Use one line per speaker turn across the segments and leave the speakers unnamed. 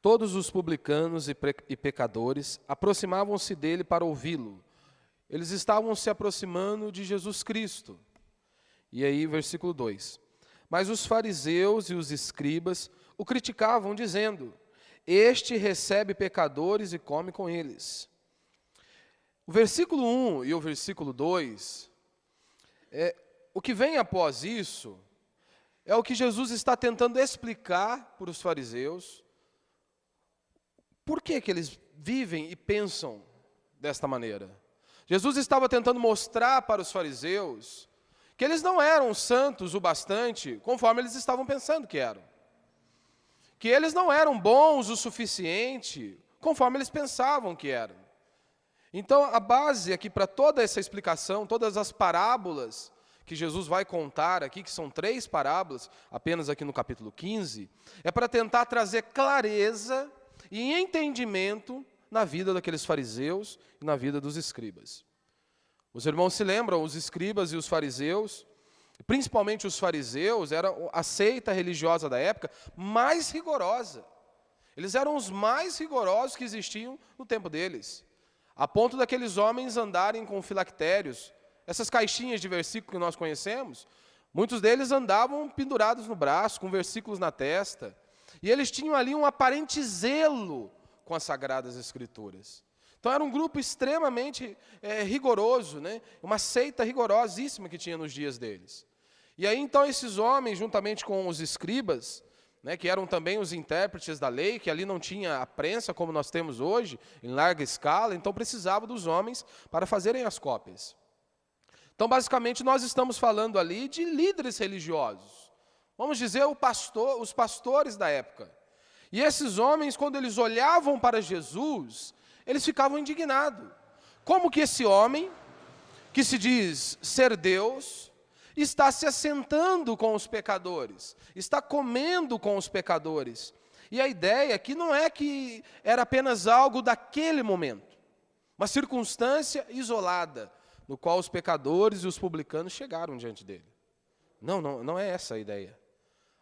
Todos os publicanos e pecadores aproximavam-se dele para ouvi-lo. Eles estavam se aproximando de Jesus Cristo. E aí, versículo 2. Mas os fariseus e os escribas o criticavam, dizendo: este recebe pecadores e come com eles. O versículo 1 e o versículo 2, o que vem após isso, é o que Jesus está tentando explicar para os fariseus. Por que que eles vivem e pensam desta maneira? Jesus estava tentando mostrar para os fariseus que eles não eram santos o bastante, conforme eles estavam pensando que eram. Que eles não eram bons o suficiente, conforme eles pensavam que eram. Então, a base aqui para toda essa explicação, todas as parábolas que Jesus vai contar aqui, que são 3 parábolas, apenas aqui no capítulo 15, é para tentar trazer clareza e entendimento na vida daqueles fariseus e na vida dos escribas. Os irmãos se lembram, os escribas e os fariseus, principalmente os fariseus, eram a seita religiosa da época mais rigorosa. Eles eram os mais rigorosos que existiam no tempo deles, a ponto daqueles homens andarem com filactérios, essas caixinhas de versículo que nós conhecemos. Muitos deles andavam pendurados no braço, com versículos na testa, e eles tinham ali um aparente zelo com as Sagradas Escrituras. Então era um grupo extremamente rigoroso, né? Uma seita rigorosíssima que tinha nos dias deles. E aí então esses homens, juntamente com os escribas, né, que eram também os intérpretes da lei, que ali não tinha a prensa como nós temos hoje, em larga escala, então precisava dos homens para fazerem as cópias. Então basicamente nós estamos falando ali de líderes religiosos, vamos dizer os pastores da época. E esses homens, quando eles olhavam para Jesus, eles ficavam indignados. Como que esse homem, que se diz ser Deus, está se assentando com os pecadores, está comendo com os pecadores? E a ideia aqui não é que era apenas algo daquele momento, uma circunstância isolada, no qual os pecadores e os publicanos chegaram diante dele. Não é essa a ideia.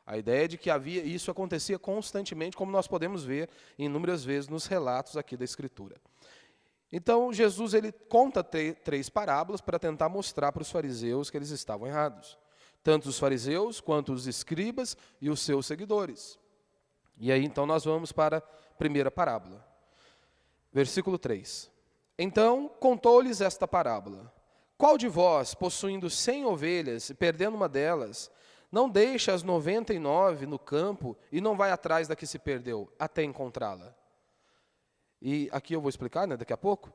A ideia é de que isso acontecia constantemente, como nós podemos ver inúmeras vezes nos relatos aqui da Escritura. Então, Jesus ele conta 3 parábolas para tentar mostrar para os fariseus que eles estavam errados. Tanto os fariseus, quanto os escribas e os seus seguidores. E aí, então, nós vamos para a primeira parábola. Versículo 3. Então, contou-lhes esta parábola. Qual de vós, possuindo 100 ovelhas e perdendo uma delas, não deixa as 99 no campo e não vai atrás da que se perdeu, até encontrá-la? E aqui eu vou explicar, né, daqui a pouco.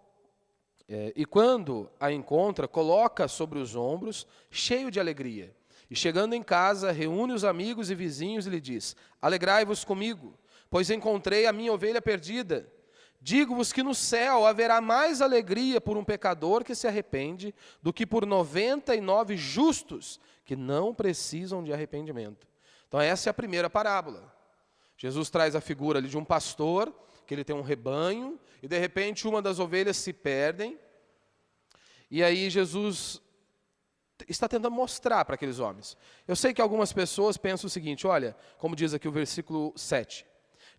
E quando a encontra, coloca sobre os ombros, cheio de alegria. E chegando em casa, reúne os amigos e vizinhos e lhe diz: alegrai-vos comigo, pois encontrei a minha ovelha perdida. Digo-vos que no céu haverá mais alegria por um pecador que se arrepende do que por 99 justos que não precisam de arrependimento. Então essa é a primeira parábola. Jesus traz a figura ali de um pastor, que ele tem um rebanho, e de repente uma das ovelhas se perdem, e aí Jesus está tentando mostrar para aqueles homens. Eu sei que algumas pessoas pensam o seguinte, olha, como diz aqui o versículo 7,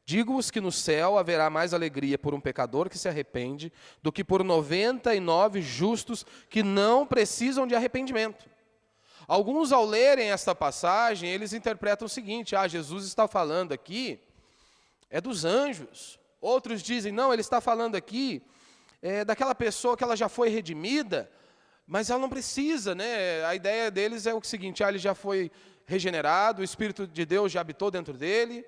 digo-vos que no céu haverá mais alegria por um pecador que se arrepende do que por 99 justos que não precisam de arrependimento. Alguns, ao lerem esta passagem, eles interpretam o seguinte: Jesus está falando aqui dos anjos. Outros dizem, não, ele está falando aqui daquela pessoa que ela já foi redimida, mas ela não precisa, né? A ideia deles é o seguinte, ele já foi regenerado, o Espírito de Deus já habitou dentro dele.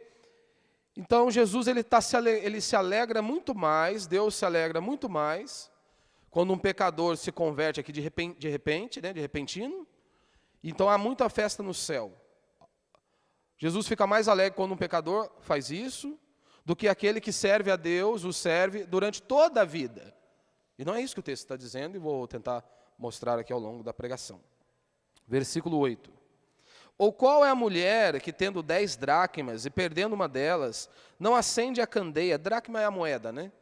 Então Jesus ele se alegra muito mais, Deus se alegra muito mais, quando um pecador se converte aqui de repente, né, de repentino. Então há muita festa no céu. Jesus fica mais alegre quando um pecador faz isso, do que aquele que serve a Deus, o serve durante toda a vida. E não é isso que o texto está dizendo, e vou tentar mostrar aqui ao longo da pregação. Versículo 8. Ou qual é a mulher que, tendo 10 dracmas e perdendo uma delas, não acende a candeia, dracma é a moeda, né?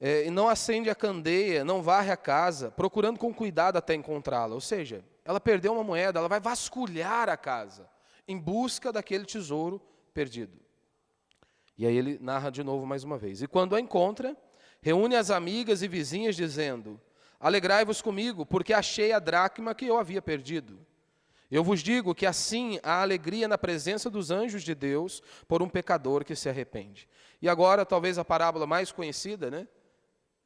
E não acende a candeia, não varre a casa, procurando com cuidado até encontrá-la. Ou seja, ela perdeu uma moeda, ela vai vasculhar a casa, em busca daquele tesouro perdido. E aí ele narra de novo mais uma vez. E quando a encontra, reúne as amigas e vizinhas, dizendo: alegrai-vos comigo, porque achei a dracma que eu havia perdido. Eu vos digo que assim há alegria na presença dos anjos de Deus por um pecador que se arrepende. E agora, talvez a parábola mais conhecida, né,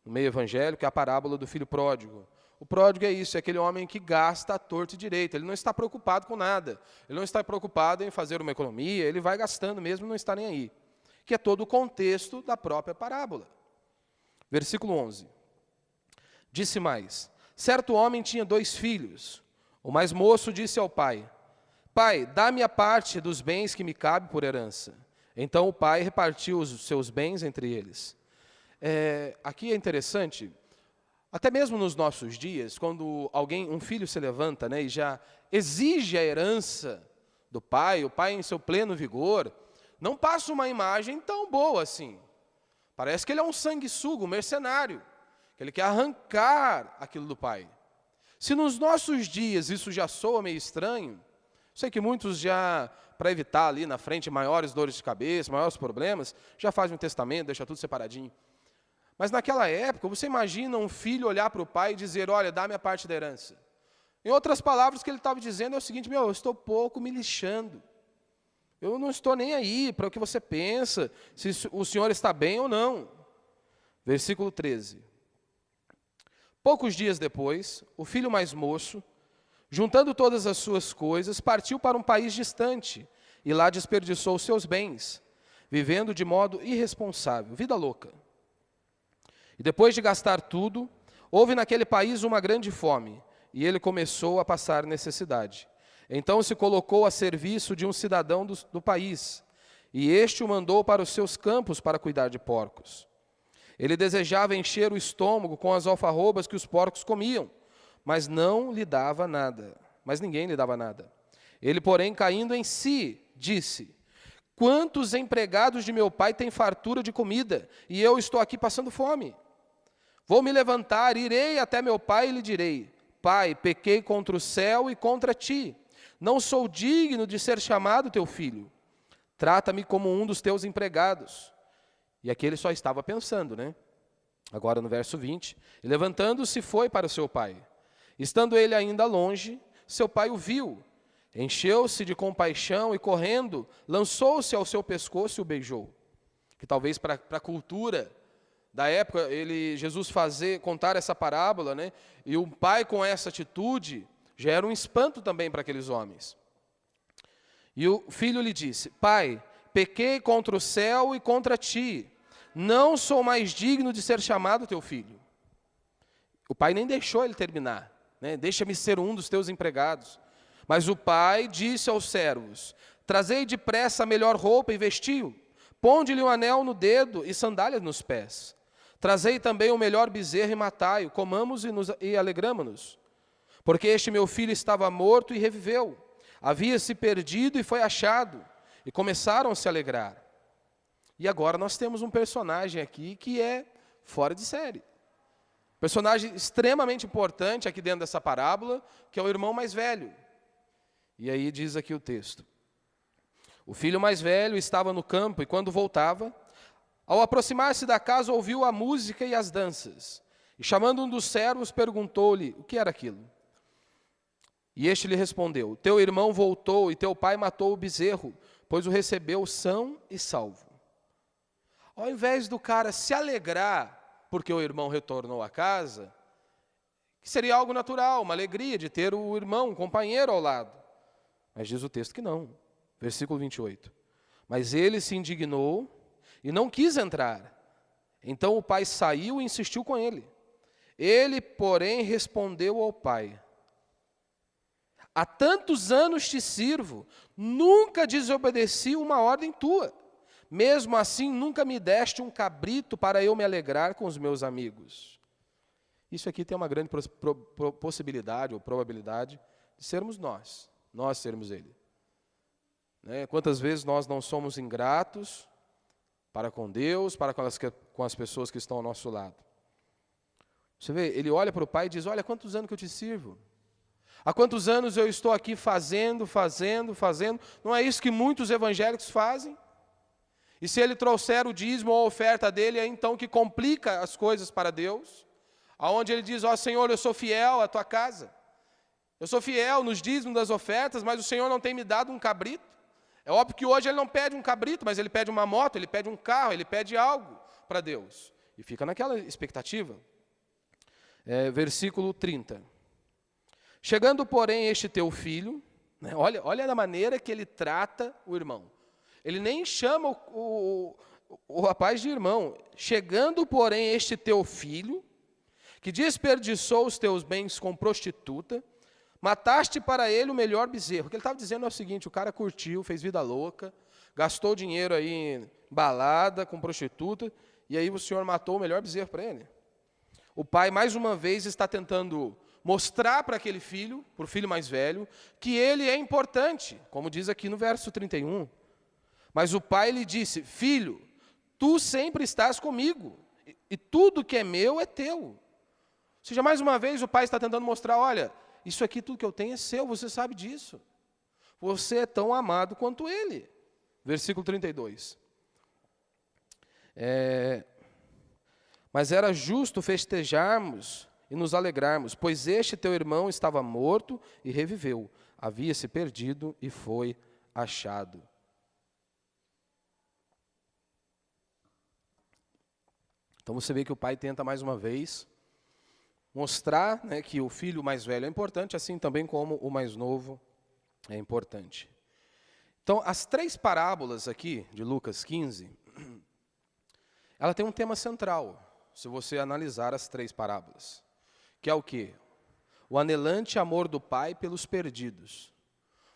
no meio evangélico, é a parábola do filho pródigo. O pródigo é isso, é aquele homem que gasta à torto e direito. Ele não está preocupado com nada. Ele não está preocupado em fazer uma economia, ele vai gastando mesmo, não está nem aí. Que é todo o contexto da própria parábola. Versículo 11. Disse mais: certo homem tinha 2 filhos. O mais moço disse ao pai: pai, dá-me a parte dos bens que me cabe por herança. Então o pai repartiu os seus bens entre eles. Aqui é interessante, até mesmo nos nossos dias, quando um filho se levanta, né, e já exige a herança do pai, o pai em seu pleno vigor, não passa uma imagem tão boa assim. Parece que ele é um sanguessuga, um mercenário, que ele quer arrancar aquilo do pai. Se nos nossos dias isso já soa meio estranho, sei que muitos já, para evitar ali na frente maiores dores de cabeça, maiores problemas, já fazem um testamento, deixa tudo separadinho. Mas naquela época, você imagina um filho olhar para o pai e dizer: olha, dá-me a parte da herança. Em outras palavras, o que ele estava dizendo é o seguinte: eu estou pouco me lixando. Eu não estou nem aí para o que você pensa, se o senhor está bem ou não. Versículo 13. Poucos dias depois, o filho mais moço, juntando todas as suas coisas, partiu para um país distante e lá desperdiçou os seus bens, vivendo de modo irresponsável, vida louca. E depois de gastar tudo, houve naquele país uma grande fome, e ele começou a passar necessidade. Então se colocou a serviço de um cidadão do país, e este o mandou para os seus campos para cuidar de porcos. Ele desejava encher o estômago com as alfarrobas que os porcos comiam, mas não lhe dava nada, mas ninguém lhe dava nada. Ele, porém, caindo em si, disse: quantos empregados de meu pai têm fartura de comida, e eu estou aqui passando fome? Vou me levantar, irei até meu pai e lhe direi: pai, pequei contra o céu e contra ti. Não sou digno de ser chamado teu filho. Trata-me como um dos teus empregados. E aqui ele só estava pensando, né? Agora no verso 20. E levantando-se foi para o seu pai. Estando ele ainda longe, seu pai o viu. Encheu-se de compaixão e, correndo, lançou-se ao seu pescoço e o beijou. Que talvez para a cultura da época, Jesus contar essa parábola, né? E o pai com essa atitude já era um espanto também para aqueles homens. E o filho lhe disse: pai, pequei contra o céu e contra ti. Não sou mais digno de ser chamado teu filho. O pai nem deixou ele terminar, né? Deixa-me ser um dos teus empregados. Mas o pai disse aos servos: trazei depressa a melhor roupa e vestiu. Ponde-lhe um anel no dedo e sandálias nos pés. Trazei também o melhor bezerro e matai-o, comamos e alegramo-nos. Porque este meu filho estava morto e reviveu, havia-se perdido e foi achado, e começaram a se alegrar. E agora nós temos um personagem aqui que é fora de série. Personagem extremamente importante aqui dentro dessa parábola, que é o irmão mais velho. E aí diz aqui o texto: o filho mais velho estava no campo, e quando voltava, ao aproximar-se da casa, ouviu a música e as danças. E chamando um dos servos, perguntou-lhe o que era aquilo. E este lhe respondeu: teu irmão voltou e teu pai matou o bezerro, pois o recebeu são e salvo. Ao invés do cara se alegrar porque o irmão retornou à casa, que seria algo natural, uma alegria de ter o irmão, um companheiro ao lado. Mas diz o texto que não. Versículo 28. Mas ele se indignou e não quis entrar. Então o pai saiu e insistiu com ele. Ele, porém, respondeu ao pai: há tantos anos te sirvo, nunca desobedeci uma ordem tua. Mesmo assim, nunca me deste um cabrito para eu me alegrar com os meus amigos. Isso aqui tem uma grande possibilidade ou probabilidade de sermos nós sermos ele. Né? Quantas vezes nós não somos ingratos para com Deus, para com as pessoas que estão ao nosso lado. Você vê, ele olha para o pai e diz: olha, há quantos anos que eu te sirvo? Há quantos anos eu estou aqui fazendo. Não é isso que muitos evangélicos fazem? E se ele trouxer o dízimo ou a oferta dele, é então que complica as coisas para Deus, aonde ele diz, ó Senhor, eu sou fiel à tua casa, eu sou fiel nos dízimos das ofertas, mas o Senhor não tem me dado um cabrito. É óbvio que hoje ele não pede um cabrito, mas ele pede uma moto, ele pede um carro, ele pede algo para Deus. E fica naquela expectativa. Versículo 30. Chegando, porém, este teu filho, né, olha a maneira que ele trata o irmão. Ele nem chama o rapaz de irmão. Chegando, porém, este teu filho, que desperdiçou os teus bens com prostituta, mataste para ele o melhor bezerro. O que ele estava dizendo é o seguinte, o cara curtiu, fez vida louca, gastou dinheiro aí em balada, com prostituta, e aí o Senhor matou o melhor bezerro para ele. O pai, mais uma vez, está tentando mostrar para aquele filho, para o filho mais velho, que ele é importante, como diz aqui no verso 31. Mas o pai lhe disse, filho, tu sempre estás comigo, e tudo que é meu é teu. Ou seja, mais uma vez o pai está tentando mostrar, olha, isso aqui tudo que eu tenho é seu, você sabe disso. Você é tão amado quanto ele. Versículo 32. Mas era justo festejarmos e nos alegrarmos, pois este teu irmão estava morto e reviveu, havia se perdido e foi achado. Então você vê que o pai tenta mais uma vez mostrar, né, que o filho mais velho é importante, assim também como o mais novo é importante. Então, as três parábolas aqui de Lucas 15, ela tem um tema central, se você analisar as três parábolas, que é o quê? O anelante amor do pai pelos perdidos.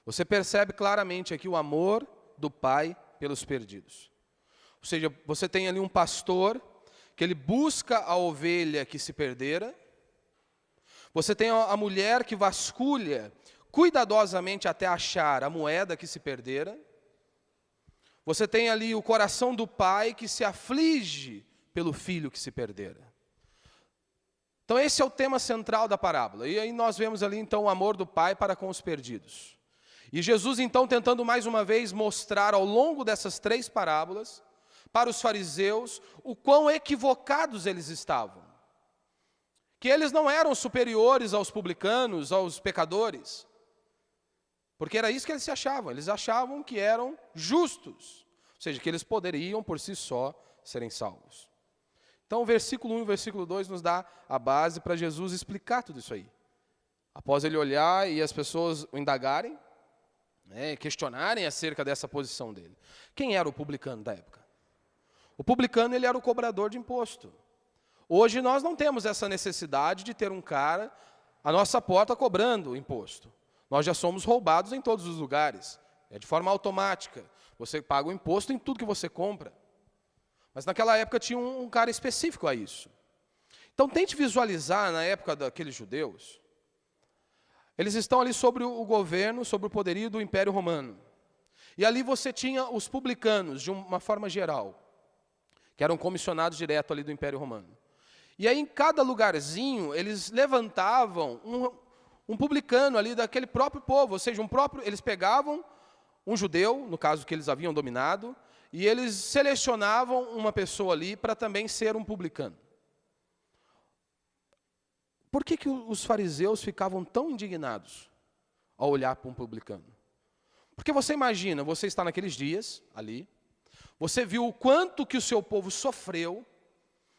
Você percebe claramente aqui o amor do pai pelos perdidos. Ou seja, você tem ali um pastor que ele busca a ovelha que se perdera. Você tem a mulher que vasculha cuidadosamente até achar a moeda que se perdera. Você tem ali o coração do pai que se aflige pelo filho que se perdera. Então esse é o tema central da parábola. E aí nós vemos ali então o amor do pai para com os perdidos. E Jesus então tentando mais uma vez mostrar ao longo dessas três parábolas para os fariseus o quão equivocados eles estavam. Que eles não eram superiores aos publicanos, aos pecadores. Porque era isso que eles se achavam. Eles achavam que eram justos. Ou seja, que eles poderiam por si só serem salvos. Então o versículo 1 e o versículo 2 nos dá a base para Jesus explicar tudo isso aí. Após ele olhar e as pessoas o indagarem, questionarem acerca dessa posição dele. Quem era o publicano da época? O publicano ele era o cobrador de imposto. Hoje nós não temos essa necessidade de ter um cara à nossa porta cobrando o imposto. Nós já somos roubados em todos os lugares. É de forma automática. Você paga o imposto em tudo que você compra. Mas naquela época tinha um cara específico a isso. Então tente visualizar na época daqueles judeus. Eles estão ali sobre o governo, sobre o poderio do Império Romano. E ali você tinha os publicanos, de uma forma geral, que eram comissionados direto ali do Império Romano. E aí em cada lugarzinho eles levantavam um publicano ali daquele próprio povo, ou seja, eles pegavam um judeu, no caso que eles haviam dominado, e eles selecionavam uma pessoa ali para também ser um publicano. Por que os fariseus ficavam tão indignados ao olhar para um publicano? Porque você imagina, você está naqueles dias ali, você viu o quanto que o seu povo sofreu,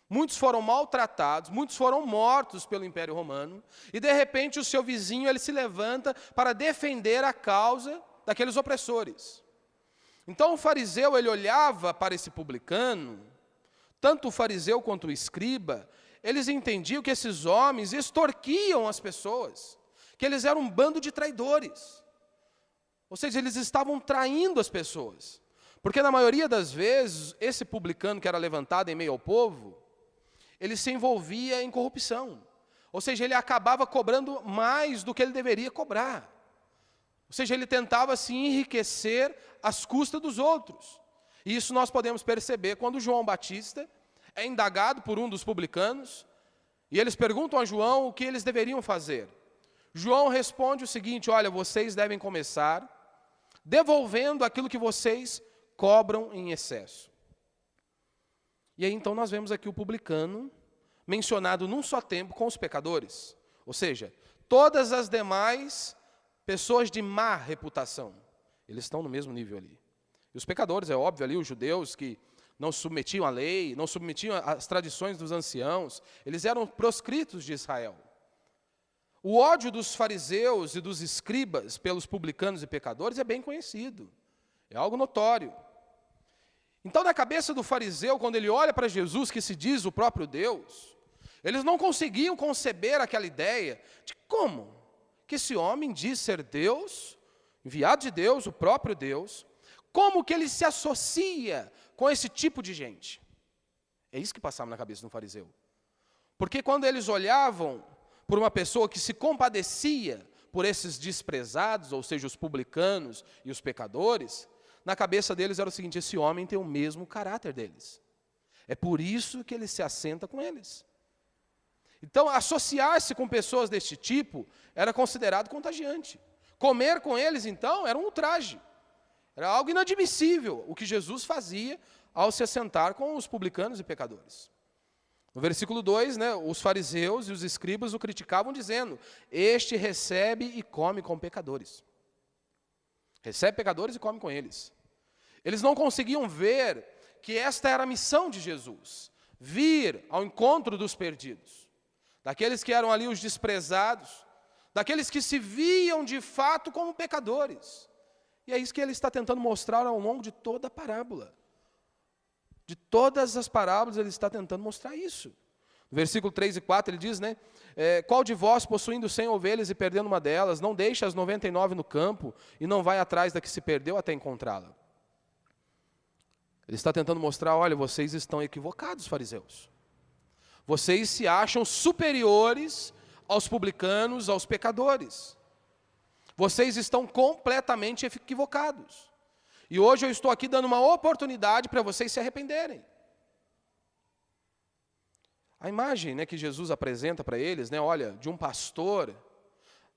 muitos foram maltratados, muitos foram mortos pelo Império Romano, e de repente o seu vizinho ele se levanta para defender a causa daqueles opressores. Então o fariseu ele olhava para esse publicano, tanto o fariseu quanto o escriba, eles entendiam que esses homens extorquiam as pessoas, que eles eram um bando de traidores. Ou seja, eles estavam traindo as pessoas. Porque na maioria das vezes, esse publicano que era levantado em meio ao povo, ele se envolvia em corrupção. Ou seja, ele acabava cobrando mais do que ele deveria cobrar. Ou seja, ele tentava se enriquecer às custas dos outros. E isso nós podemos perceber quando João Batista é indagado por um dos publicanos, e eles perguntam a João o que eles deveriam fazer. João responde o seguinte, olha, vocês devem começar devolvendo aquilo que vocês cobram em excesso. E aí então nós vemos aqui o publicano mencionado num só tempo com os pecadores. Ou seja, todas as demais pessoas de má reputação, eles estão no mesmo nível ali. E os pecadores, é óbvio ali, os judeus que não submetiam à lei, não submetiam às tradições dos anciãos, eles eram proscritos de Israel. O ódio dos fariseus e dos escribas pelos publicanos e pecadores é bem conhecido, é algo notório. Então, na cabeça do fariseu, quando ele olha para Jesus, que se diz o próprio Deus, eles não conseguiam conceber aquela ideia de como que esse homem diz ser Deus, enviado de Deus, o próprio Deus, como que ele se associa com esse tipo de gente. É isso que passava na cabeça do fariseu. Porque quando eles olhavam por uma pessoa que se compadecia por esses desprezados, ou seja, os publicanos e os pecadores, na cabeça deles era o seguinte: esse homem tem o mesmo caráter deles. É por isso que ele se assenta com eles. Então, associar-se com pessoas deste tipo era considerado contagiante. Comer com eles, então, era um ultraje. Era algo inadmissível o que Jesus fazia ao se assentar com os publicanos e pecadores. No versículo 2, os fariseus e os escribas o criticavam, dizendo: este recebe e come com pecadores. Recebe pecadores e come com eles. Eles não conseguiam ver que esta era a missão de Jesus, vir ao encontro dos perdidos, daqueles que eram ali os desprezados, daqueles que se viam de fato como pecadores. E é isso que ele está tentando mostrar ao longo de toda a parábola. De todas as parábolas ele está tentando mostrar isso. No versículo 3 e 4 ele diz, qual de vós, possuindo 100 ovelhas e perdendo uma delas, não deixa as 99 no campo e não vai atrás da que se perdeu até encontrá-la? Ele está tentando mostrar, olha, vocês estão equivocados, fariseus. Vocês se acham superiores aos publicanos, aos pecadores. Vocês estão completamente equivocados. E hoje eu estou aqui dando uma oportunidade para vocês se arrependerem. A imagem que Jesus apresenta para eles, olha, de um pastor,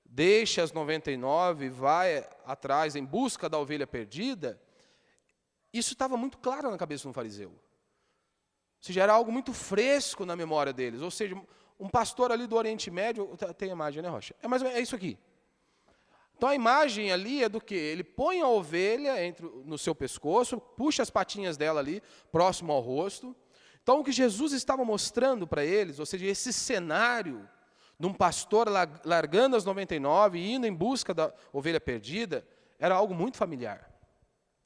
deixa as 99 e vai atrás em busca da ovelha perdida, isso estava muito claro na cabeça de um fariseu. Ou seja, era algo muito fresco na memória deles. Ou seja, um pastor ali do Oriente Médio, tem a imagem, Rocha? É isso aqui. Então a imagem ali é do quê? Ele põe a ovelha no seu pescoço, puxa as patinhas dela ali, próximo ao rosto. Então o que Jesus estava mostrando para eles, ou seja, esse cenário de um pastor largando as 99 e indo em busca da ovelha perdida, era algo muito familiar.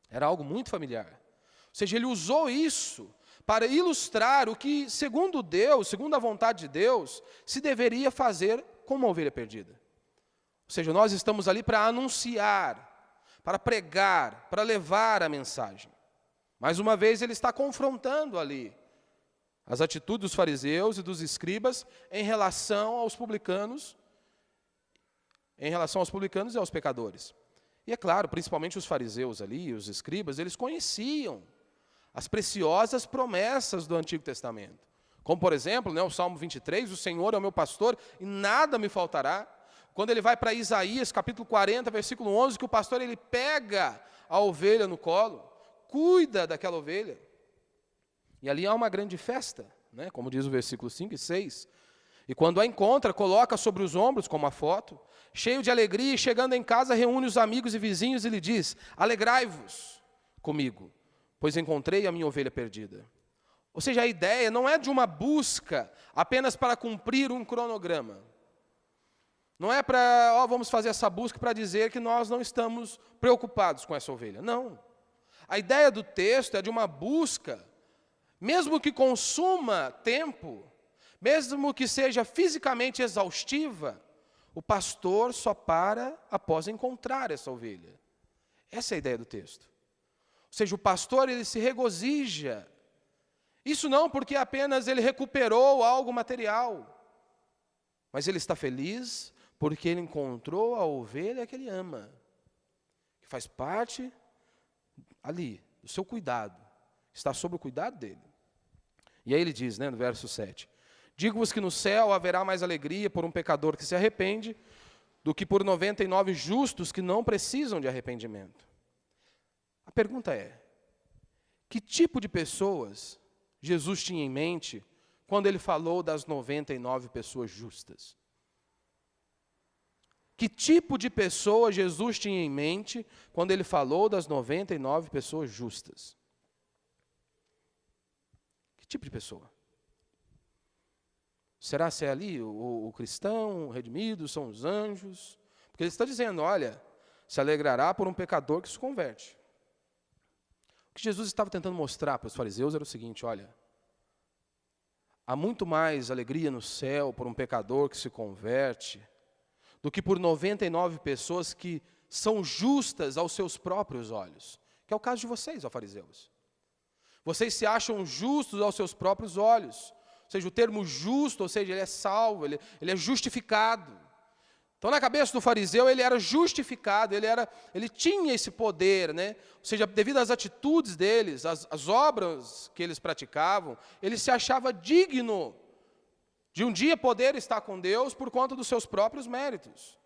Era algo muito familiar. Ou seja, ele usou isso para ilustrar o que, segundo Deus, segundo a vontade de Deus, se deveria fazer com uma ovelha perdida. Ou seja, nós estamos ali para anunciar, para pregar, para levar a mensagem. Mais uma vez, ele está confrontando ali as atitudes dos fariseus e dos escribas em relação aos publicanos e aos pecadores. E é claro, principalmente os fariseus ali, os escribas, eles conheciam as preciosas promessas do Antigo Testamento. Como, por exemplo, o Salmo 23, o Senhor é o meu pastor e nada me faltará. Quando ele vai para Isaías, capítulo 40, versículo 11, que o pastor ele pega a ovelha no colo, cuida daquela ovelha. E ali há uma grande festa, como diz o versículo 5 e 6. E quando a encontra, coloca sobre os ombros, como a foto, cheio de alegria, e chegando em casa, reúne os amigos e vizinhos e lhe diz: alegrai-vos comigo, pois encontrei a minha ovelha perdida. Ou seja, a ideia não é de uma busca apenas para cumprir um cronograma. Não é para, vamos fazer essa busca para dizer que nós não estamos preocupados com essa ovelha. Não. A ideia do texto é de uma busca, mesmo que consuma tempo, mesmo que seja fisicamente exaustiva, o pastor só para após encontrar essa ovelha. Essa é a ideia do texto. Ou seja, o pastor ele se regozija. Isso não porque apenas ele recuperou algo material, mas ele está feliz porque ele encontrou a ovelha que ele ama, que faz parte ali do seu cuidado, está sob o cuidado dele. E aí ele diz, no verso 7, digo-vos que no céu haverá mais alegria por um pecador que se arrepende do que por 99 justos que não precisam de arrependimento. A pergunta é, que tipo de pessoas Jesus tinha em mente quando ele falou das 99 pessoas justas? Que tipo de pessoa Jesus tinha em mente quando ele falou das 99 pessoas justas? Que tipo de pessoa? Será que é ali o cristão, o redimido, são os anjos? Porque ele está dizendo, olha, se alegrará por um pecador que se converte. O que Jesus estava tentando mostrar para os fariseus era o seguinte, olha, há muito mais alegria no céu por um pecador que se converte do que por 99 pessoas que são justas aos seus próprios olhos. Que é o caso de vocês, ó fariseus. Vocês se acham justos aos seus próprios olhos. Ou seja, o termo justo, ou seja, ele é salvo, ele é justificado. Então, na cabeça do fariseu, ele era justificado, ele tinha esse poder, né? Ou seja, devido às atitudes deles, às obras que eles praticavam, ele se achava digno de um dia poder estar com Deus por conta dos seus próprios méritos.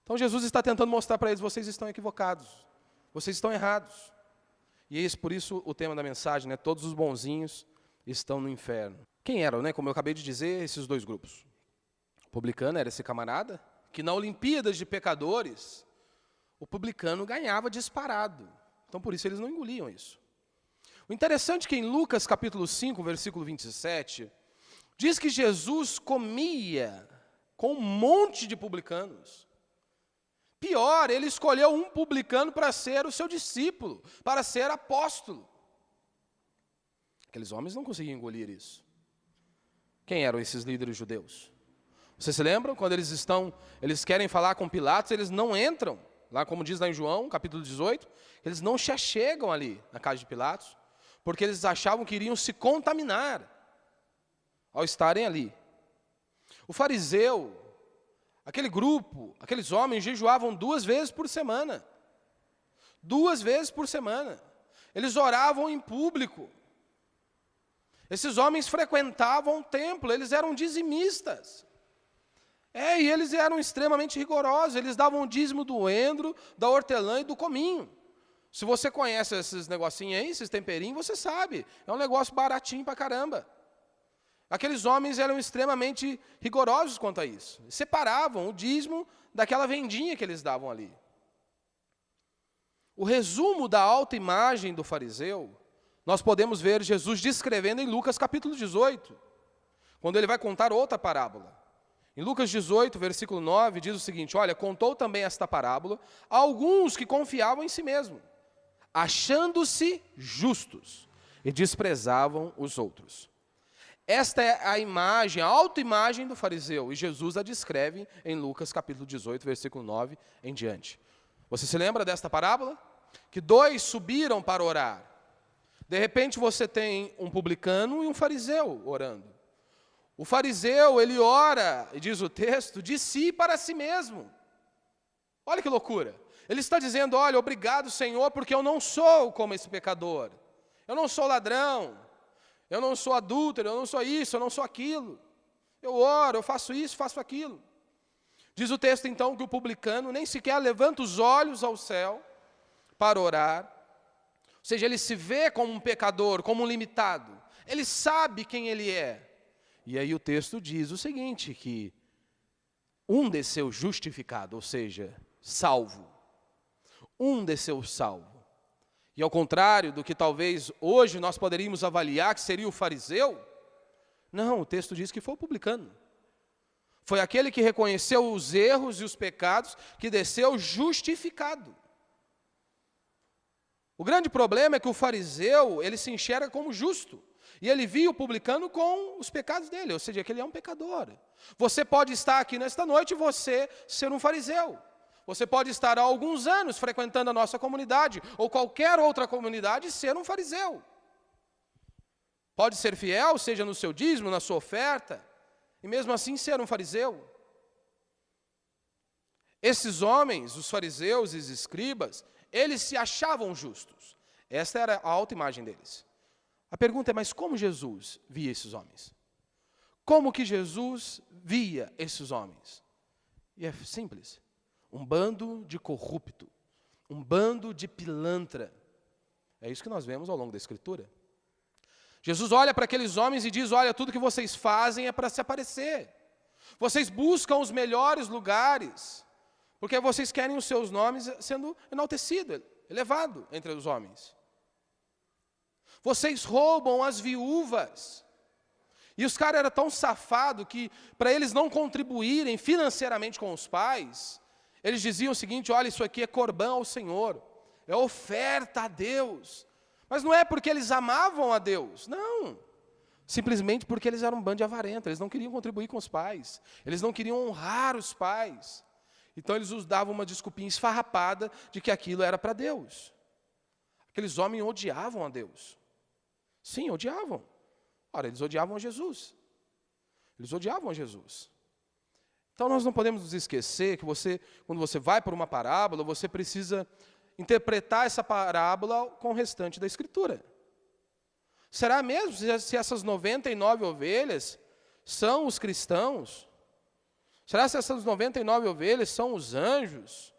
Então, Jesus está tentando mostrar para eles, vocês estão equivocados, vocês estão errados. E por isso o tema da mensagem, né? Todos os bonzinhos estão no inferno. Quem eram, né? Como eu acabei de dizer, esses dois grupos. O publicano era esse camarada, que na Olimpíadas de Pecadores, o publicano ganhava disparado. Então, por isso, eles não engoliam isso. O interessante é que em Lucas capítulo 5, versículo 27, diz que Jesus comia com um monte de publicanos. Pior, ele escolheu um publicano para ser o seu discípulo, para ser apóstolo. Aqueles homens não conseguiam engolir isso. Quem eram esses líderes judeus? Vocês se lembram? Quando eles querem falar com Pilatos, eles não entram, lá como diz lá em João, capítulo 18, eles não se achegam ali na casa de Pilatos, porque eles achavam que iriam se contaminar ao estarem ali. O fariseu, aquele grupo, aqueles homens jejuavam 2 vezes por semana. 2 vezes por semana. Eles oravam em público. Esses homens frequentavam o templo, eles eram dizimistas. E eles eram extremamente rigorosos, eles davam o dízimo do endro, da hortelã e do cominho. Se você conhece esses negocinhos aí, esses temperinhos, você sabe, é um negócio baratinho pra caramba. Aqueles homens eram extremamente rigorosos quanto a isso. Separavam o dízimo daquela vendinha que eles davam ali. O resumo da autoimagem do fariseu, nós podemos ver Jesus descrevendo em Lucas capítulo 18, quando ele vai contar outra parábola. Em Lucas 18, versículo 9, diz o seguinte, olha, contou também esta parábola a alguns que confiavam em si mesmo, achando-se justos, e desprezavam os outros. Esta é a imagem, a autoimagem do fariseu, e Jesus a descreve em Lucas capítulo 18, versículo 9 em diante. Você se lembra desta parábola? Que 2 subiram para orar. De repente você tem um publicano e um fariseu orando. O fariseu, ele ora, diz o texto, de si para si mesmo. Olha que loucura. Ele está dizendo, olha, obrigado, Senhor, porque eu não sou como esse pecador. Eu não sou ladrão. Eu não sou adúltero, eu não sou isso, eu não sou aquilo. Eu oro, eu faço isso, faço aquilo. Diz o texto, então, que o publicano nem sequer levanta os olhos ao céu para orar. Ou seja, ele se vê como um pecador, como um limitado. Ele sabe quem ele é. E aí o texto diz o seguinte, que um desceu justificado, ou seja, salvo. Um desceu salvo. E ao contrário do que talvez hoje nós poderíamos avaliar que seria o fariseu, não, o texto diz que foi o publicano. Foi aquele que reconheceu os erros e os pecados, que desceu justificado. O grande problema é que o fariseu, ele se enxerga como justo. E ele via o publicano com os pecados dele, ou seja, que ele é um pecador. Você pode estar aqui nesta noite e você ser um fariseu. Você pode estar há alguns anos frequentando a nossa comunidade, ou qualquer outra comunidade, e ser um fariseu. Pode ser fiel, seja no seu dízimo, na sua oferta, e mesmo assim ser um fariseu. Esses homens, os fariseus e os escribas, eles se achavam justos. Esta era a autoimagem deles. A pergunta é, mas como Jesus via esses homens? Como que Jesus via esses homens? E é simples. Um bando de corrupto. Um bando de pilantra. É isso que nós vemos ao longo da Escritura. Jesus olha para aqueles homens e diz: olha, tudo que vocês fazem é para se aparecer. Vocês buscam os melhores lugares, porque vocês querem os seus nomes sendo enaltecido, elevado entre os homens. Vocês roubam as viúvas. E os caras eram tão safados que, para eles não contribuírem financeiramente com os pais, eles diziam o seguinte: olha, isso aqui é corbã ao Senhor, é oferta a Deus. Mas não é porque eles amavam a Deus, não. Simplesmente porque eles eram um bando de avarento, eles não queriam contribuir com os pais, eles não queriam honrar os pais. Então eles davam uma desculpinha esfarrapada de que aquilo era para Deus. Aqueles homens odiavam a Deus. Sim, odiavam. Ora, eles odiavam a Jesus. Eles odiavam a Jesus. Então nós não podemos nos esquecer que quando você vai por uma parábola, você precisa interpretar essa parábola com o restante da Escritura. Será mesmo se essas 99 ovelhas são os cristãos? Será se essas 99 ovelhas são os anjos?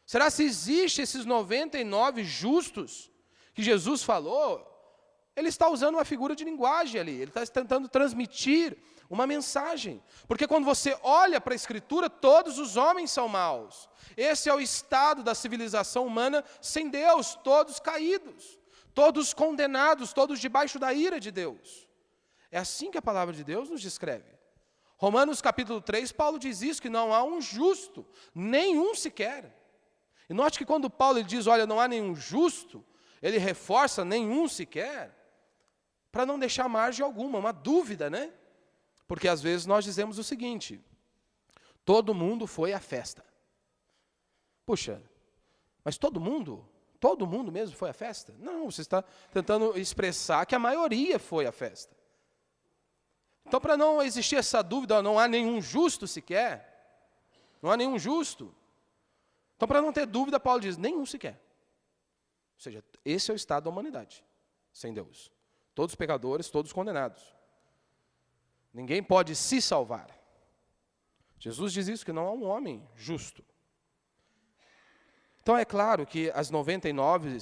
Será se existem esses 99 justos que Jesus falou? Ele está usando uma figura de linguagem ali, ele está tentando transmitir uma mensagem. Porque quando você olha para a Escritura, todos os homens são maus. Esse é o estado da civilização humana sem Deus, todos caídos, todos condenados, todos debaixo da ira de Deus. É assim que a palavra de Deus nos descreve. Romanos capítulo 3, Paulo diz isso, que não há um justo, nenhum sequer. E note que quando Paulo ele diz, olha, não há nenhum justo, ele reforça nenhum sequer, para não deixar margem alguma, uma dúvida, né? Porque às vezes nós dizemos o seguinte: todo mundo foi à festa. Puxa, mas todo mundo mesmo foi à festa? Não, você está tentando expressar que a maioria foi à festa. Então, para não existir essa dúvida, não há nenhum justo sequer, não há nenhum justo. Então, para não ter dúvida, Paulo diz, nenhum sequer. Ou seja, esse é o estado da humanidade, sem Deus. Todos pecadores, todos condenados. Ninguém pode se salvar. Jesus diz isso, que não há um homem justo. Então é claro que as 99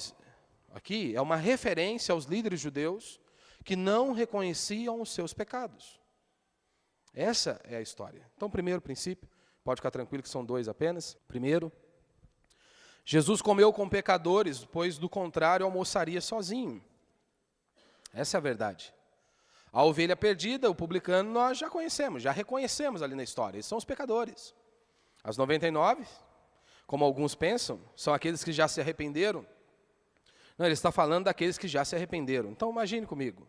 aqui é uma referência aos líderes judeus que não reconheciam os seus pecados. Essa é a história. Então, primeiro princípio, pode ficar tranquilo que são 2 apenas. Primeiro, Jesus comeu com pecadores, pois do contrário almoçaria sozinho. Essa é a verdade. A ovelha perdida, o publicano, nós já conhecemos, já reconhecemos ali na história. Eles são os pecadores. As 99, como alguns pensam, são aqueles que já se arrependeram. Não, ele está falando daqueles que já se arrependeram. Então, imagine comigo.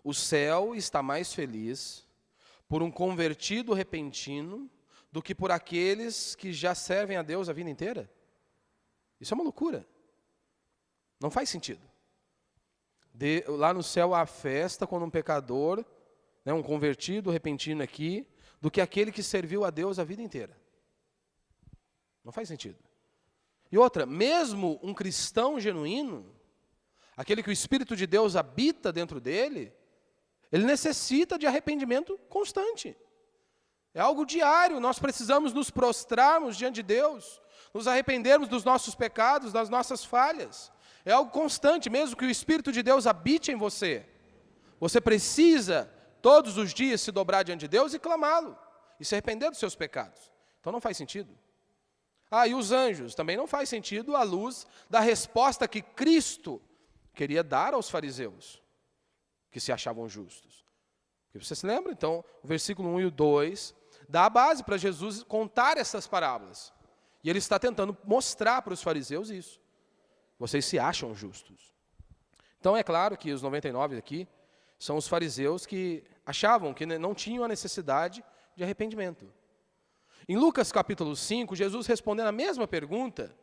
O céu está mais feliz por um convertido repentino do que por aqueles que já servem a Deus a vida inteira? Isso é uma loucura. Não faz sentido. Lá no céu há festa quando um pecador, né, um convertido repentino aqui, do que aquele que serviu a Deus a vida inteira. Não faz sentido. E outra, mesmo um cristão genuíno, aquele que o Espírito de Deus habita dentro dele, ele necessita de arrependimento constante. É algo diário, nós precisamos nos prostrarmos diante de Deus, nos arrependermos dos nossos pecados, das nossas falhas. É algo constante, mesmo que o Espírito de Deus habite em você. Você precisa, todos os dias, se dobrar diante de Deus e clamá-lo, e se arrepender dos seus pecados. Então não faz sentido. E os anjos, também não faz sentido à luz da resposta que Cristo queria dar aos fariseus, que se achavam justos. Porque você se lembra? Então, o versículo 1 e o 2 dá a base para Jesus contar essas parábolas. E ele está tentando mostrar para os fariseus isso. Vocês se acham justos. Então, é claro que os 99 aqui são os fariseus que achavam que não tinham a necessidade de arrependimento. Em Lucas capítulo 5, Jesus respondendo a mesma pergunta,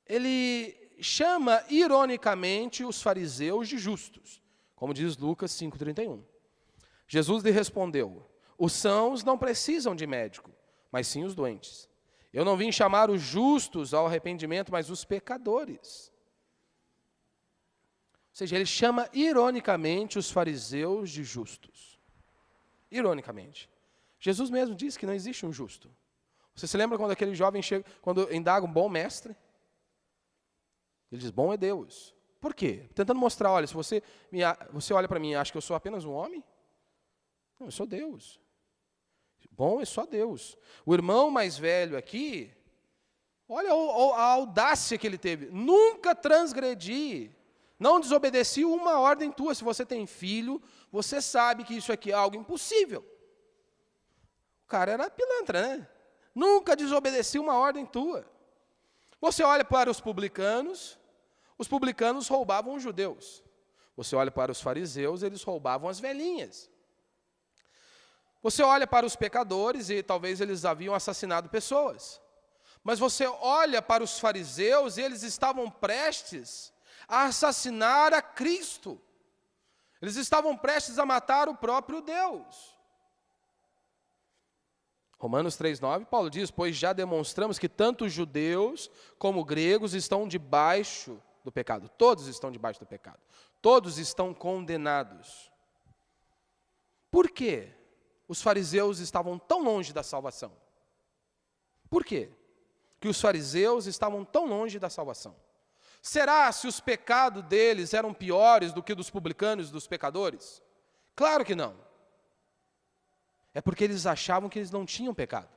ele chama ironicamente os fariseus de justos, como diz Lucas 5,31. Jesus lhe respondeu, os sãos não precisam de médico, mas sim os doentes. Eu não vim chamar os justos ao arrependimento, mas os pecadores. Ou seja, ele chama ironicamente os fariseus de justos. Ironicamente. Jesus mesmo disse que não existe um justo. Você se lembra quando aquele jovem chega, quando indaga um bom mestre? Ele diz, bom é Deus. Por quê? Tentando mostrar, olha, se você olha para mim e acha que eu sou apenas um homem, não, eu sou Deus. Bom é só Deus. O irmão mais velho aqui, olha a audácia que ele teve. Nunca transgredi, não desobedeci uma ordem tua. Se você tem filho, você sabe que isso aqui é algo impossível. O cara era pilantra, né? Nunca desobedeci uma ordem tua. Você olha para os publicanos roubavam os judeus. Você olha para os fariseus, eles roubavam as velhinhas. Você olha para os pecadores e talvez eles haviam assassinado pessoas. Mas você olha para os fariseus e eles estavam prestes a assassinar a Cristo. Eles estavam prestes a matar o próprio Deus. Romanos 3,9, Paulo diz, pois já demonstramos que tanto judeus como gregos estão debaixo do pecado. Todos estão debaixo do pecado. Todos estão condenados. Por quê? Os fariseus estavam tão longe da salvação. Por quê? Que os fariseus estavam tão longe da salvação. Será se os pecados deles eram piores do que dos publicanos e dos pecadores? Claro que não. É porque eles achavam que eles não tinham pecado.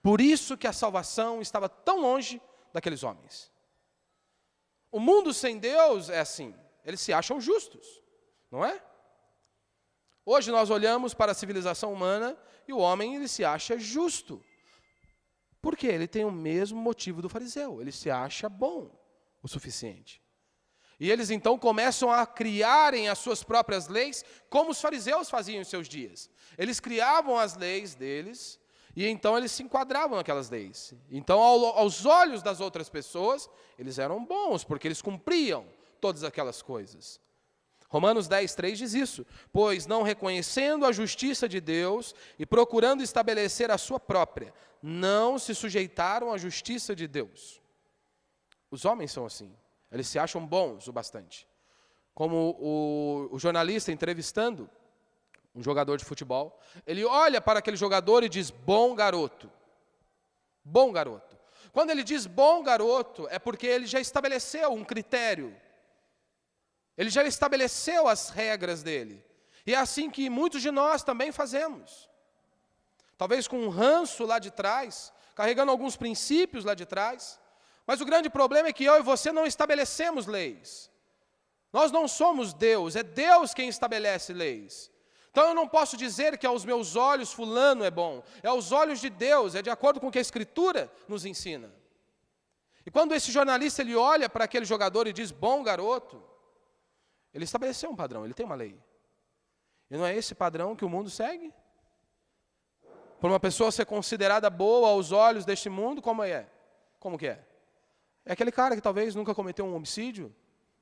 Por isso que a salvação estava tão longe daqueles homens. O mundo sem Deus é assim. Eles se acham justos, não é? Hoje nós olhamos para a civilização humana e o homem ele se acha justo. Por quê? Ele tem o mesmo motivo do fariseu. Ele se acha bom o suficiente. E eles então começam a criarem as suas próprias leis, como os fariseus faziam em seus dias. Eles criavam as leis deles, e então eles se enquadravam naquelas leis. Então, aos olhos das outras pessoas, eles eram bons, porque eles cumpriam todas aquelas coisas. Romanos 10,3 diz isso. Pois não reconhecendo a justiça de Deus e procurando estabelecer a sua própria, não se sujeitaram à justiça de Deus. Os homens são assim. Eles se acham bons o bastante. Como o jornalista entrevistando um jogador de futebol, ele olha para aquele jogador e diz, bom garoto. Bom garoto. Quando ele diz bom garoto, é porque ele já estabeleceu um critério. Ele já estabeleceu as regras dele. E é assim que muitos de nós também fazemos. Talvez com um ranço lá de trás, carregando alguns princípios lá de trás. Mas o grande problema é que eu e você não estabelecemos leis. Nós não somos Deus, é Deus quem estabelece leis. Então eu não posso dizer que aos meus olhos fulano é bom. É aos olhos de Deus, é de acordo com o que a Escritura nos ensina. E quando esse jornalista ele olha para aquele jogador e diz, bom garoto, ele estabeleceu um padrão, ele tem uma lei. E não é esse padrão que o mundo segue? Por uma pessoa ser considerada boa aos olhos deste mundo, como é? Como que é? É aquele cara que talvez nunca cometeu um homicídio,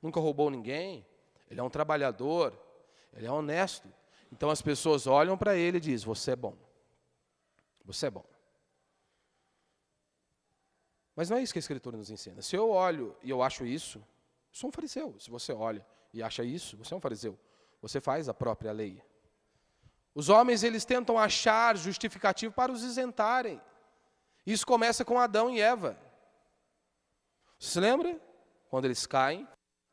nunca roubou ninguém, ele é um trabalhador, ele é honesto. Então as pessoas olham para ele e dizem, você é bom. Você é bom. Mas não é isso que a Escritura nos ensina. Se eu olho e eu acho isso, eu sou um fariseu. Se você olha e acha isso, você é um fariseu. Você faz a própria lei. Os homens, eles tentam achar justificativo para os isentarem. Isso começa com Adão e Eva. Você se lembra? Quando eles caem,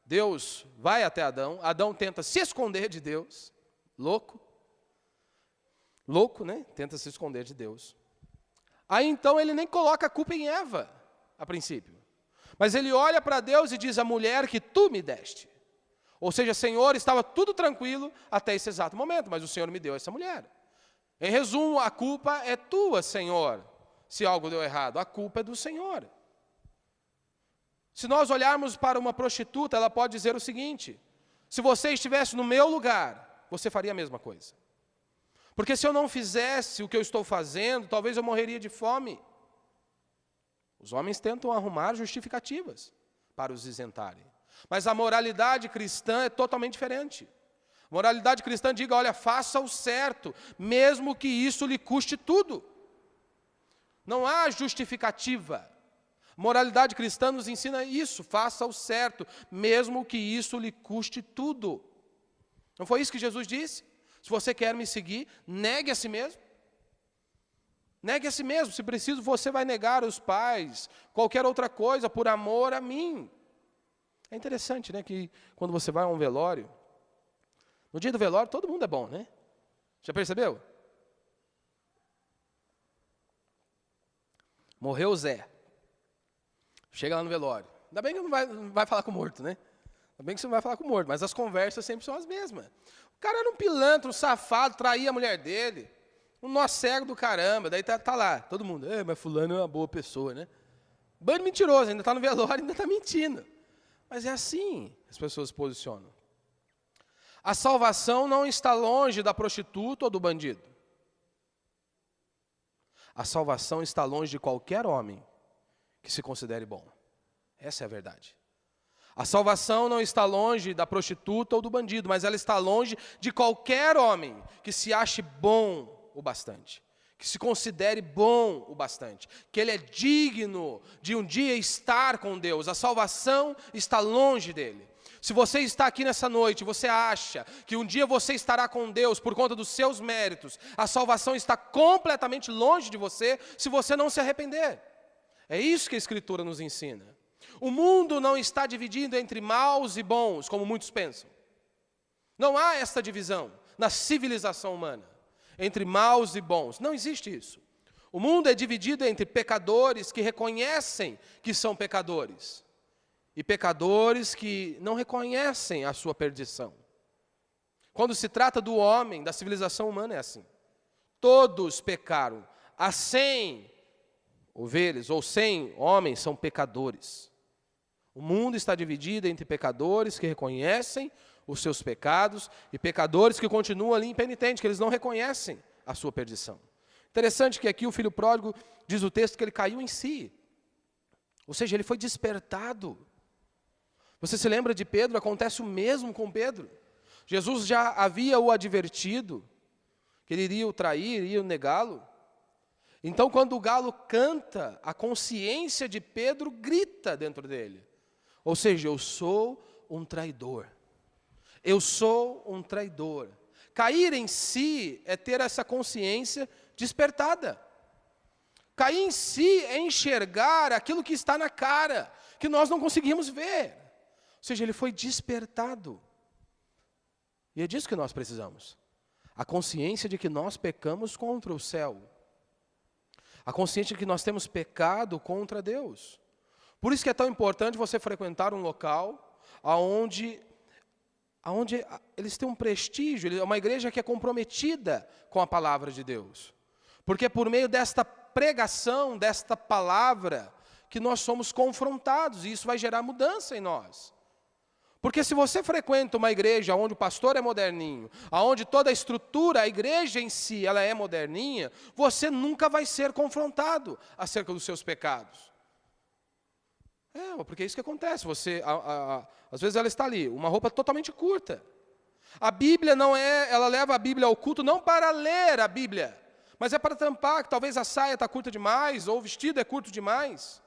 Deus vai até Adão, Adão tenta se esconder de Deus, louco, né? Tenta se esconder de Deus. Aí então ele nem coloca a culpa em Eva, a princípio. Mas ele olha para Deus e diz, a mulher que tu me deste. Ou seja, Senhor, estava tudo tranquilo até esse exato momento, mas o Senhor me deu essa mulher. Em resumo, a culpa é tua, Senhor. Se algo deu errado, a culpa é do Senhor. Se nós olharmos para uma prostituta, ela pode dizer o seguinte, se você estivesse no meu lugar, você faria a mesma coisa. Porque se eu não fizesse o que eu estou fazendo, talvez eu morreria de fome. Os homens tentam arrumar justificativas para os isentarem. Mas a moralidade cristã é totalmente diferente. A moralidade cristã diga, olha, faça o certo, mesmo que isso lhe custe tudo. Não há justificativa. Moralidade cristã nos ensina isso, faça o certo, mesmo que isso lhe custe tudo. Não foi isso que Jesus disse? Se você quer me seguir, negue a si mesmo. Negue a si mesmo, se preciso você vai negar os pais, qualquer outra coisa, por amor a mim. É interessante, né, que quando você vai a um velório, no dia do velório todo mundo é bom, né? Já percebeu? Morreu o Zé. Chega lá no velório. Ainda bem que não vai falar com o morto, né? Ainda bem que você não vai falar com o morto, mas as conversas sempre são as mesmas. O cara era um pilantra, um safado, traía a mulher dele. Um nó cego do caramba. Daí tá lá, todo mundo. Mas fulano é uma boa pessoa, né? Bando mentiroso, ainda está no velório, ainda está mentindo. Mas é assim que as pessoas se posicionam. A salvação não está longe da prostituta ou do bandido. A salvação está longe de qualquer homem que se considere bom. Essa é a verdade. A salvação não está longe da prostituta ou do bandido, mas ela está longe de qualquer homem que se ache bom o bastante, que se considere bom o bastante, que ele é digno de um dia estar com Deus. A salvação está longe dele. Se você está aqui nessa noite, você acha que um dia você estará com Deus por conta dos seus méritos, a salvação está completamente longe de você se você não se arrepender. É isso que a Escritura nos ensina. O mundo não está dividido entre maus e bons, como muitos pensam. Não há esta divisão na civilização humana, entre maus e bons. Não existe isso. O mundo é dividido entre pecadores que reconhecem que são pecadores e pecadores que não reconhecem a sua perdição. Quando se trata do homem, da civilização humana, é assim. Todos pecaram. As 100 ovelhas ou 100 homens são pecadores. O mundo está dividido entre pecadores que reconhecem os seus pecados e pecadores que continuam ali impenitentes, que eles não reconhecem a sua perdição. Interessante que aqui o filho pródigo, diz o texto, que ele caiu em si. Ou seja, ele foi despertado. Você se lembra de Pedro? Acontece o mesmo com Pedro. Jesus já havia o advertido que ele iria o trair, iria o negá-lo. Então, quando o galo canta, a consciência de Pedro grita dentro dele. Ou seja, eu sou um traidor. Eu sou um traidor. Cair em si é ter essa consciência despertada. Cair em si é enxergar aquilo que está na cara, que nós não conseguimos ver. Ou seja, ele foi despertado. E é disso que nós precisamos. A consciência de que nós pecamos contra o céu. A consciência de que nós temos pecado contra Deus. Por isso que é tão importante você frequentar um local onde eles têm um prestígio, é uma igreja que é comprometida com a palavra de Deus. Porque é por meio desta pregação, desta palavra, que nós somos confrontados, e isso vai gerar mudança em nós. Porque se você frequenta uma igreja onde o pastor é moderninho, onde toda a estrutura, a igreja em si, ela é moderninha, você nunca vai ser confrontado acerca dos seus pecados. Porque é isso que acontece. Às vezes ela está ali, uma roupa totalmente curta. A Bíblia ela leva a Bíblia ao culto não para ler a Bíblia, mas é para tampar que talvez a saia está curta demais, ou o vestido é curto demais.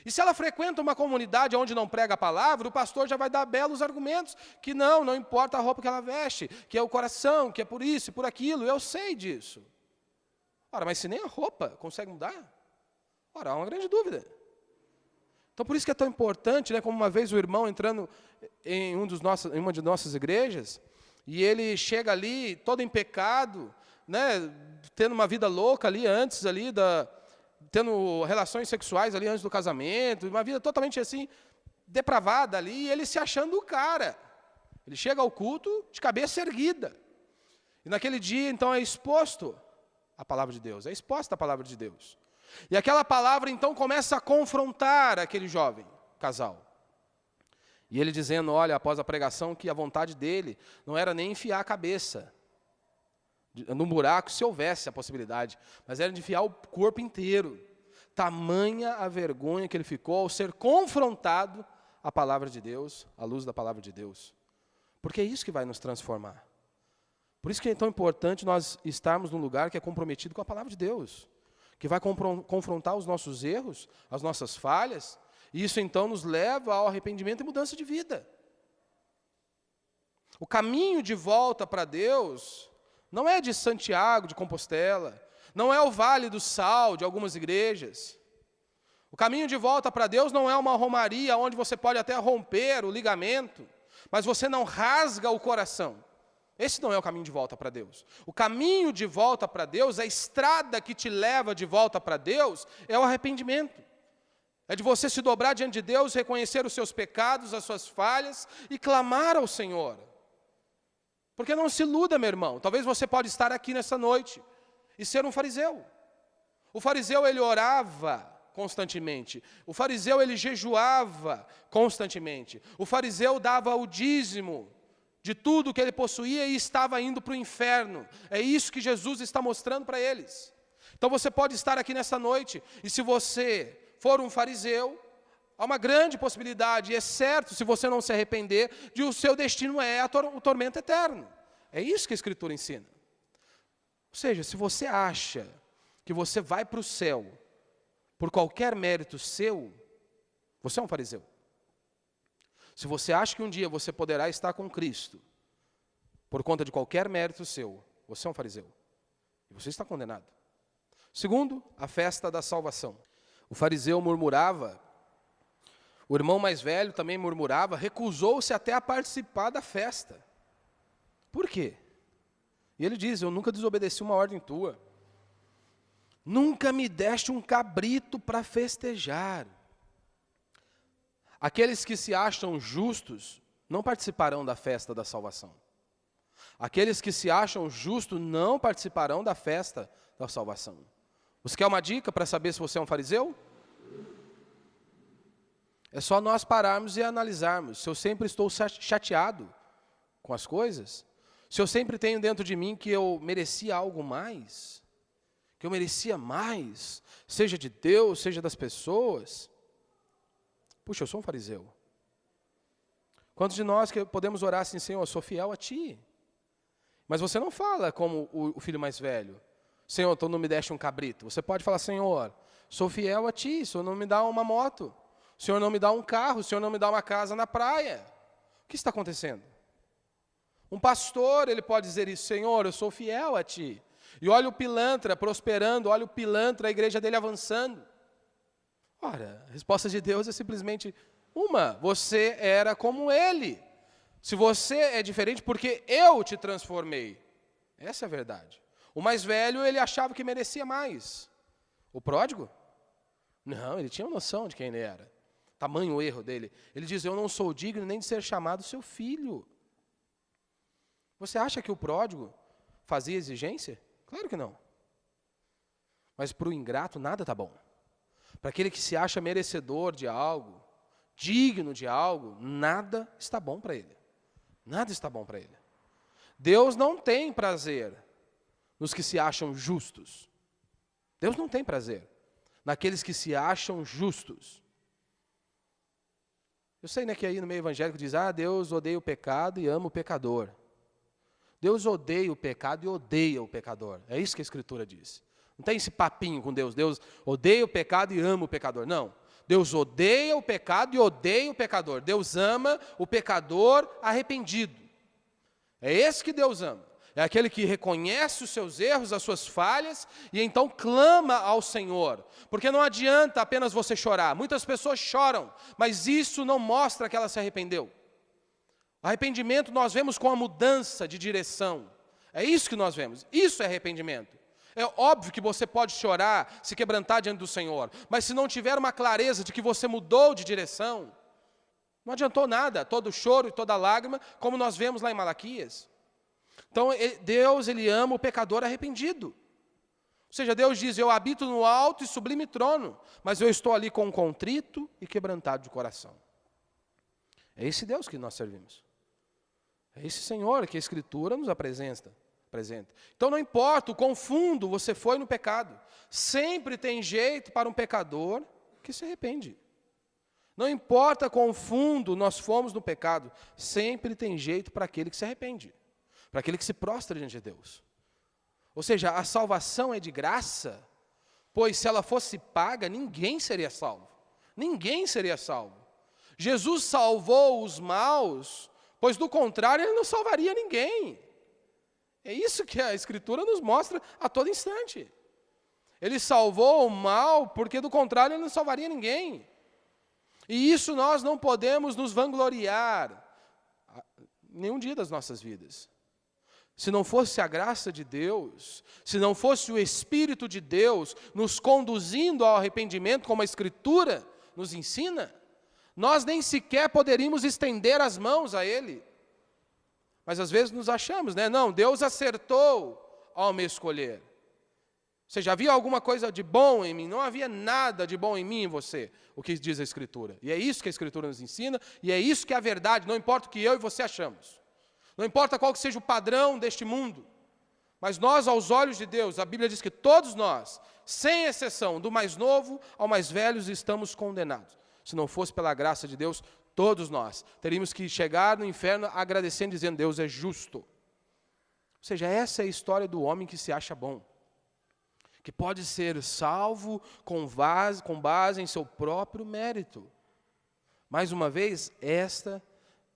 E se ela frequenta uma comunidade onde não prega a palavra, o pastor já vai dar belos argumentos, que não importa a roupa que ela veste, que é o coração, que é por isso e por aquilo, eu sei disso. Ora, mas se nem a roupa consegue mudar, ora, há uma grande dúvida. Então, por isso que é tão importante, né, como uma vez o irmão entrando em uma de nossas igrejas, e ele chega ali todo em pecado, né, tendo uma vida louca ali antes, tendo relações sexuais ali antes do casamento, uma vida totalmente assim, depravada ali, e ele se achando o cara. Ele chega ao culto de cabeça erguida. E naquele dia, então, é exposto a palavra de Deus, é exposta a palavra de Deus. E aquela palavra, então, começa a confrontar aquele jovem casal. E ele dizendo, olha, após a pregação, que a vontade dele não era nem enfiar a cabeça no buraco, se houvesse a possibilidade, mas era de enfiar o corpo inteiro. Tamanha a vergonha que ele ficou ao ser confrontado à palavra de Deus, à luz da palavra de Deus. Porque é isso que vai nos transformar. Por isso que é tão importante nós estarmos num lugar que é comprometido com a palavra de Deus, que vai confrontar os nossos erros, as nossas falhas, e isso então nos leva ao arrependimento e mudança de vida. O caminho de volta para Deus não é de Santiago de Compostela, não é o Vale do Sal de algumas igrejas. O caminho de volta para Deus não é uma romaria onde você pode até romper o ligamento, mas você não rasga o coração. Esse não é o caminho de volta para Deus. O caminho de volta para Deus, a estrada que te leva de volta para Deus, é o arrependimento. É de você se dobrar diante de Deus, reconhecer os seus pecados, as suas falhas e clamar ao Senhor. Porque não se iluda, meu irmão. Talvez você pode estar aqui nessa noite e ser um fariseu. O fariseu, ele orava constantemente. O fariseu, ele jejuava constantemente. O fariseu dava o dízimo de tudo que ele possuía e estava indo para o inferno. É isso que Jesus está mostrando para eles. Então você pode estar aqui nessa noite, e se você for um fariseu, há uma grande possibilidade, e é certo, se você não se arrepender, de o seu destino é o tormento eterno. É isso que a Escritura ensina. Ou seja, se você acha que você vai para o céu por qualquer mérito seu, você é um fariseu. Se você acha que um dia você poderá estar com Cristo por conta de qualquer mérito seu, você é um fariseu. E você está condenado. Segundo, a festa da salvação. O fariseu murmurava, o irmão mais velho também murmurava, recusou-se até a participar da festa. Por quê? E ele diz, eu nunca desobedeci uma ordem tua. Nunca me deste um cabrito para festejar. Aqueles que se acham justos não participarão da festa da salvação. Aqueles que se acham justos não participarão da festa da salvação. Você quer uma dica para saber se você é um fariseu? É só nós pararmos e analisarmos. Se eu sempre estou chateado com as coisas, se eu sempre tenho dentro de mim que eu merecia algo mais, que eu merecia mais, seja de Deus, seja das pessoas, puxa, eu sou um fariseu. Quantos de nós que podemos orar assim, Senhor, eu sou fiel a Ti? Mas você não fala como o filho mais velho. Senhor, tu não me deste um cabrito. Você pode falar, Senhor, sou fiel a Ti, o Senhor não me dá uma moto, o Senhor não me dá um carro, o Senhor não me dá uma casa na praia. O que está acontecendo? Um pastor, ele pode dizer isso, Senhor, eu sou fiel a Ti. E olha o pilantra prosperando, olha o pilantra, a igreja dele avançando. Ora, a resposta de Deus é simplesmente uma, você era como ele. Se você é diferente, porque eu te transformei. Essa é a verdade. O mais velho, ele achava que merecia mais. O pródigo? Não, ele tinha noção de quem ele era. Tamanho o erro dele. Ele diz, eu não sou digno nem de ser chamado seu filho. Você acha que o pródigo fazia exigência? Claro que não. Mas para o ingrato, nada está bom. Para aquele que se acha merecedor de algo, digno de algo, nada está bom para ele. Nada está bom para ele. Deus não tem prazer nos que se acham justos. Deus não tem prazer naqueles que se acham justos. Eu sei, né, que aí no meio evangélico diz, Deus odeia o pecado e ama o pecador. Deus odeia o pecado e odeia o pecador. É isso que a Escritura diz. Não tem esse papinho com Deus. Deus odeia o pecado e ama o pecador. Não. Deus odeia o pecado e odeia o pecador. Deus ama o pecador arrependido. É esse que Deus ama. É aquele que reconhece os seus erros, as suas falhas, e então clama ao Senhor. Porque não adianta apenas você chorar. Muitas pessoas choram, mas isso não mostra que ela se arrependeu. Arrependimento nós vemos com a mudança de direção. É isso que nós vemos. Isso é arrependimento. É óbvio que você pode chorar, se quebrantar diante do Senhor, mas se não tiver uma clareza de que você mudou de direção, não adiantou nada, todo choro e toda lágrima, como nós vemos lá em Malaquias. Então, Deus, Ele ama o pecador arrependido. Ou seja, Deus diz, eu habito no alto e sublime trono, mas eu estou ali com um contrito e quebrantado de coração. É esse Deus que nós servimos. É esse Senhor que a Escritura nos apresenta. Então não importa o quão fundo você foi no pecado, sempre tem jeito para um pecador que se arrepende. Não importa quão fundo nós fomos no pecado, sempre tem jeito para aquele que se arrepende, para aquele que se prostra diante de Deus. Ou seja, a salvação é de graça, pois se ela fosse paga, ninguém seria salvo. Ninguém seria salvo. Jesus salvou os maus, pois do contrário Ele não salvaria ninguém. É isso que a Escritura nos mostra a todo instante. Ele salvou o mal, porque do contrário ele não salvaria ninguém. E isso nós não podemos nos vangloriar nenhum dia das nossas vidas. Se não fosse a graça de Deus, se não fosse o Espírito de Deus nos conduzindo ao arrependimento, como a Escritura nos ensina, nós nem sequer poderíamos estender as mãos a Ele. Mas às vezes nos achamos, né? Não, Deus acertou ao me escolher. Você já havia alguma coisa de bom em mim? Não havia nada de bom em mim e em você, o que diz a Escritura. E é isso que a Escritura nos ensina, e é isso que é a verdade, não importa o que eu e você achamos. Não importa qual que seja o padrão deste mundo. Mas nós, aos olhos de Deus, a Bíblia diz que todos nós, sem exceção, do mais novo ao mais velho, estamos condenados. Se não fosse pela graça de Deus, todos nós teríamos que chegar no inferno agradecendo, dizendo, Deus é justo. Ou seja, essa é a história do homem que se acha bom, que pode ser salvo com base em seu próprio mérito. Mais uma vez, esta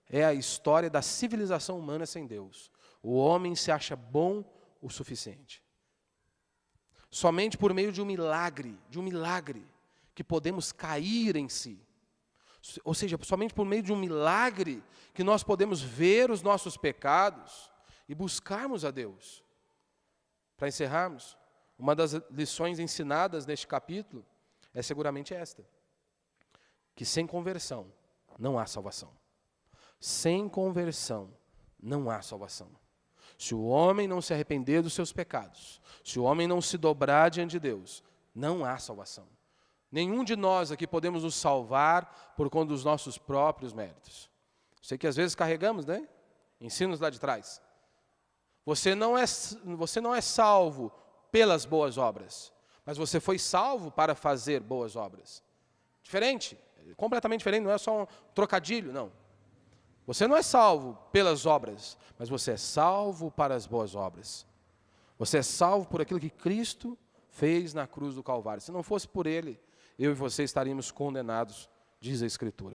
é a história da civilização humana sem Deus. O homem se acha bom o suficiente. Somente por meio de um milagre, que podemos cair em si. Ou seja, somente por meio de um milagre que nós podemos ver os nossos pecados e buscarmos a Deus. Para encerrarmos, uma das lições ensinadas neste capítulo é seguramente esta: que sem conversão não há salvação. Sem conversão não há salvação. Se o homem não se arrepender dos seus pecados, se o homem não se dobrar diante de Deus, não há salvação. Nenhum de nós aqui podemos nos salvar por conta dos nossos próprios méritos. Sei que às vezes carregamos, né? Ensinos lá de trás. Você não é salvo pelas boas obras, mas você foi salvo para fazer boas obras. Diferente, completamente diferente, não é só um trocadilho, não. Você não é salvo pelas obras, mas você é salvo para as boas obras. Você é salvo por aquilo que Cristo fez na cruz do Calvário. Se não fosse por Ele, eu e você estaríamos condenados, diz a Escritura.